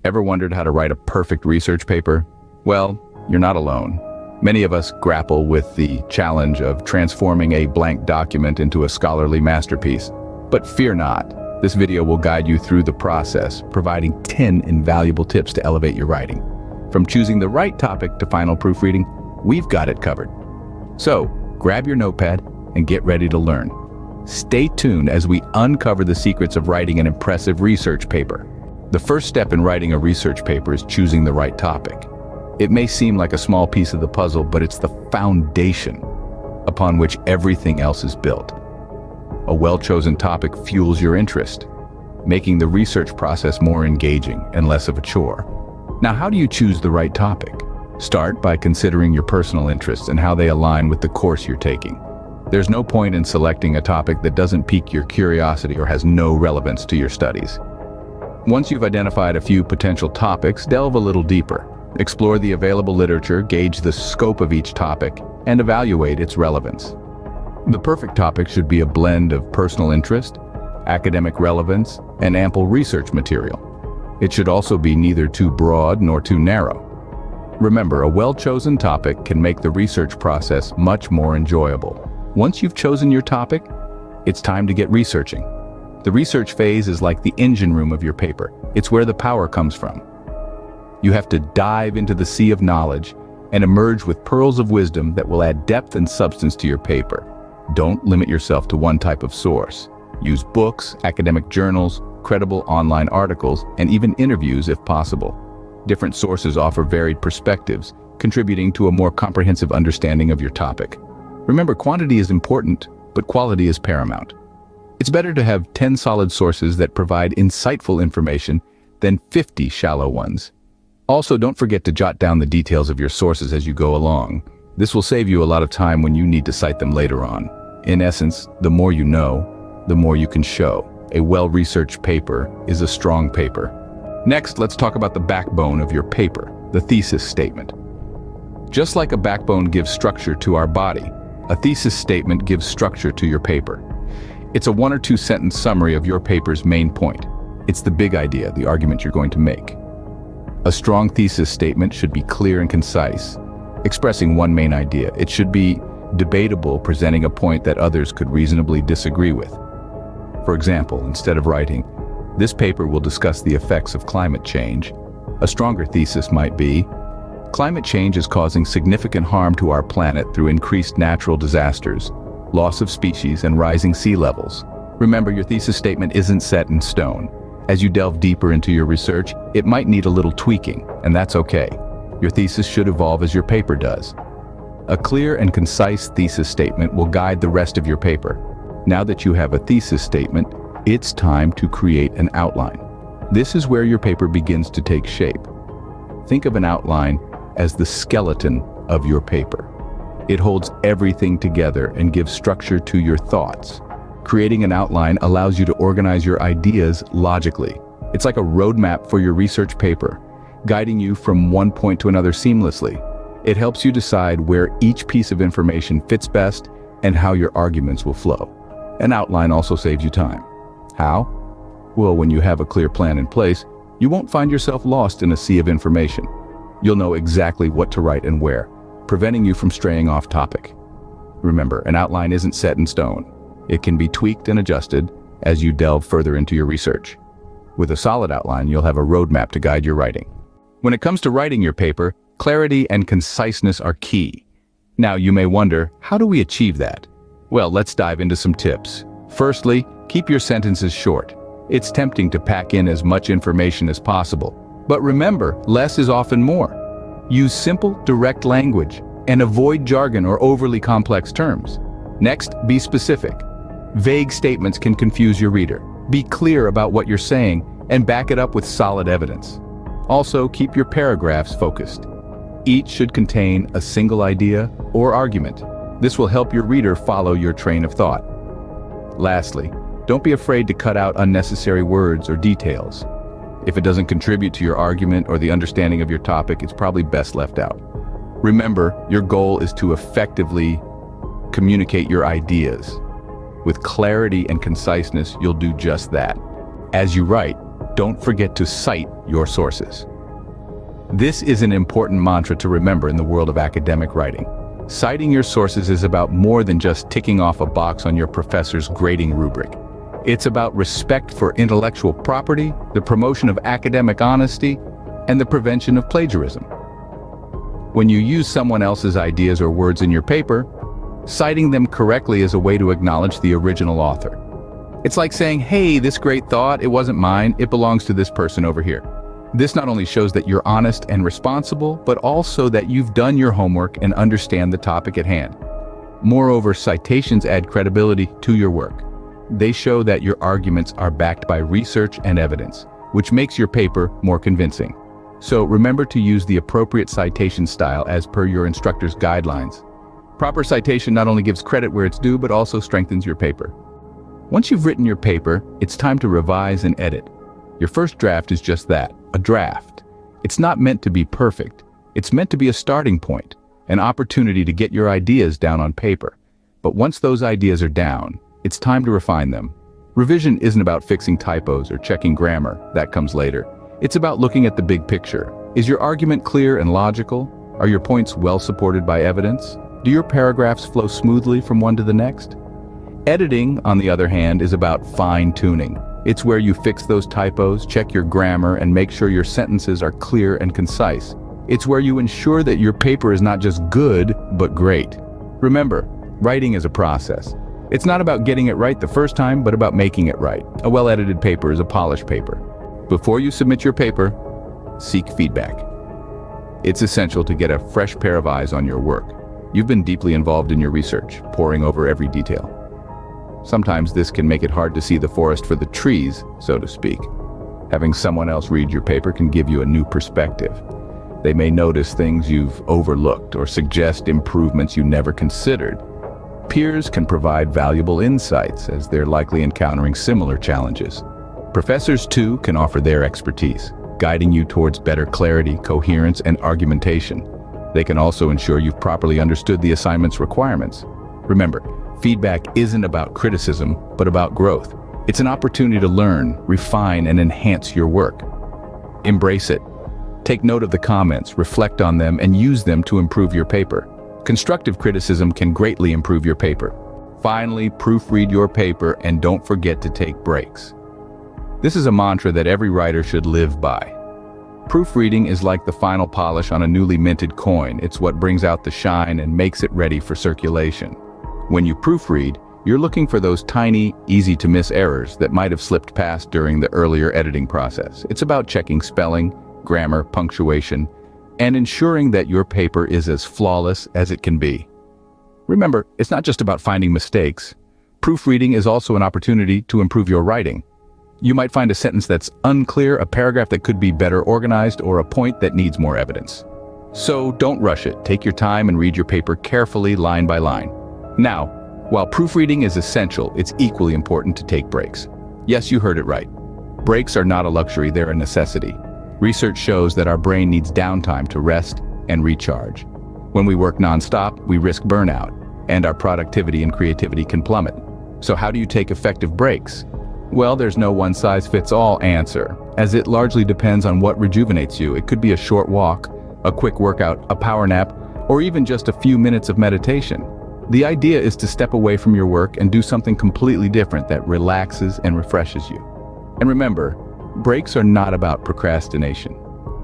Ever wondered how to write a perfect research paper? Well, you're not alone. Many of us grapple with the challenge of transforming a blank document into a scholarly masterpiece. But fear not, this video will guide you through the process, providing 10 invaluable tips to elevate your writing. From choosing the right topic to final proofreading, we've got it covered. So, grab your notepad and get ready to learn. Stay tuned as we uncover the secrets of writing an impressive research paper. The first step in writing a research paper is choosing the right topic. It may seem like a small piece of the puzzle, but it's the foundation upon which everything else is built. A well-chosen topic fuels your interest, making the research process more engaging and less of a chore. Now, how do you choose the right topic? Start by considering your personal interests and how they align with the course you're taking. There's no point in selecting a topic that doesn't pique your curiosity or has no relevance to your studies. Once you've identified a few potential topics, delve a little deeper. Explore the available literature, gauge the scope of each topic, and evaluate its relevance. The perfect topic should be a blend of personal interest, academic relevance, and ample research material. It should also be neither too broad nor too narrow. Remember, a well-chosen topic can make the research process much more enjoyable. Once you've chosen your topic, it's time to get researching. The research phase is like the engine room of your paper. It's where the power comes from. You have to dive into the sea of knowledge and emerge with pearls of wisdom that will add depth and substance to your paper. Don't limit yourself to one type of source. Use books, academic journals, credible online articles, and even interviews if possible. Different sources offer varied perspectives, contributing to a more comprehensive understanding of your topic. Remember, quantity is important, but quality is paramount. It's better to have 10 solid sources that provide insightful information than 50 shallow ones. Also, don't forget to jot down the details of your sources as you go along. This will save you a lot of time when you need to cite them later on. In essence, the more you know, the more you can show. A well-researched paper is a strong paper. Next, let's talk about the backbone of your paper, the thesis statement. Just like a backbone gives structure to our body, a thesis statement gives structure to your paper. It's a 1 or 2 sentence summary of your paper's main point. It's the big idea, the argument you're going to make. A strong thesis statement should be clear and concise, expressing one main idea. It should be debatable, presenting a point that others could reasonably disagree with. For example, instead of writing, "This paper will discuss the effects of climate change," a stronger thesis might be, "Climate change is causing significant harm to our planet through increased natural disasters, loss of species, and rising sea levels." Remember, your thesis statement isn't set in stone. As you delve deeper into your research, it might need a little tweaking, and that's okay. Your thesis should evolve as your paper does. A clear and concise thesis statement will guide the rest of your paper. Now that you have a thesis statement, it's time to create an outline. This is where your paper begins to take shape. Think of an outline as the skeleton of your paper. It holds everything together and gives structure to your thoughts. Creating an outline allows you to organize your ideas logically. It's like a roadmap for your research paper, guiding you from one point to another seamlessly. It helps you decide where each piece of information fits best and how your arguments will flow. An outline also saves you time. How? Well, when you have a clear plan in place, you won't find yourself lost in a sea of information. You'll know exactly what to write and where, preventing you from straying off topic. Remember, an outline isn't set in stone. It can be tweaked and adjusted as you delve further into your research. With a solid outline, you'll have a roadmap to guide your writing. When it comes to writing your paper, clarity and conciseness are key. Now, you may wonder, how do we achieve that? Well, let's dive into some tips. Firstly, keep your sentences short. It's tempting to pack in as much information as possible. But remember, less is often more. Use simple, direct language and avoid jargon or overly complex terms. Next, be specific. Vague statements can confuse your reader. Be clear about what you're saying and back it up with solid evidence. Also, keep your paragraphs focused. Each should contain a single idea or argument. This will help your reader follow your train of thought. Lastly, don't be afraid to cut out unnecessary words or details. If it doesn't contribute to your argument or the understanding of your topic, it's probably best left out. Remember, your goal is to effectively communicate your ideas. With clarity and conciseness, you'll do just that. As you write, don't forget to cite your sources. This is an important mantra to remember in the world of academic writing. Citing your sources is about more than just ticking off a box on your professor's grading rubric. It's about respect for intellectual property, the promotion of academic honesty, and the prevention of plagiarism. When you use someone else's ideas or words in your paper, citing them correctly is a way to acknowledge the original author. It's like saying, hey, this great thought, it wasn't mine, it belongs to this person over here. This not only shows that you're honest and responsible, but also that you've done your homework and understand the topic at hand. Moreover, citations add credibility to your work. They show that your arguments are backed by research and evidence, which makes your paper more convincing. So remember to use the appropriate citation style as per your instructor's guidelines. Proper citation not only gives credit where it's due, but also strengthens your paper. Once you've written your paper, it's time to revise and edit. Your first draft is just that, a draft. It's not meant to be perfect. It's meant to be a starting point, an opportunity to get your ideas down on paper. But once those ideas are down, it's time to refine them. Revision isn't about fixing typos or checking grammar, that comes later. It's about looking at the big picture. Is your argument clear and logical? Are your points well supported by evidence? Do your paragraphs flow smoothly from one to the next? Editing, on the other hand, is about fine-tuning. It's where you fix those typos, check your grammar, and make sure your sentences are clear and concise. It's where you ensure that your paper is not just good, but great. Remember, writing is a process. It's not about getting it right the first time, but about making it right. A well-edited paper is a polished paper. Before you submit your paper, seek feedback. It's essential to get a fresh pair of eyes on your work. You've been deeply involved in your research, poring over every detail. Sometimes this can make it hard to see the forest for the trees, so to speak. Having someone else read your paper can give you a new perspective. They may notice things you've overlooked or suggest improvements you never considered. Peers can provide valuable insights as they're likely encountering similar challenges. Professors, too, can offer their expertise, guiding you towards better clarity, coherence, and argumentation. They can also ensure you've properly understood the assignment's requirements. Remember, feedback isn't about criticism, but about growth. It's an opportunity to learn, refine, and enhance your work. Embrace it. Take note of the comments, reflect on them, and use them to improve your paper. Constructive criticism can greatly improve your paper. Finally, proofread your paper and don't forget to take breaks. This is a mantra that every writer should live by. Proofreading is like the final polish on a newly minted coin. It's what brings out the shine and makes it ready for circulation. When you proofread, you're looking for those tiny, easy-to-miss errors that might have slipped past during the earlier editing process. It's about checking spelling, grammar, punctuation, and ensuring that your paper is as flawless as it can be. Remember, it's not just about finding mistakes. Proofreading is also an opportunity to improve your writing. You might find a sentence that's unclear, a paragraph that could be better organized, or a point that needs more evidence. So don't rush it. Take your time and read your paper carefully, line by line. Now, while proofreading is essential, it's equally important to take breaks. Yes, you heard it right. Breaks are not a luxury, they're a necessity. Research shows that our brain needs downtime to rest and recharge. When we work non-stop, we risk burnout, and our productivity and creativity can plummet. So how do you take effective breaks? Well, there's no one-size-fits-all answer, as it largely depends on what rejuvenates you. It could be a short walk, a quick workout, a power nap, or even just a few minutes of meditation. The idea is to step away from your work and do something completely different that relaxes and refreshes you. And remember, breaks are not about procrastination.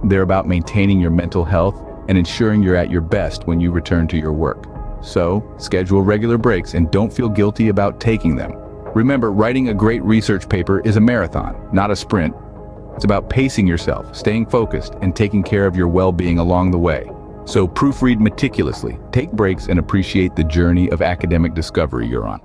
They're about maintaining your mental health and ensuring you're at your best when you return to your work. So, schedule regular breaks and don't feel guilty about taking them. Remember, writing a great research paper is a marathon, not a sprint. It's about pacing yourself, staying focused, and taking care of your well-being along the way. So proofread meticulously, take breaks, and appreciate the journey of academic discovery you're on.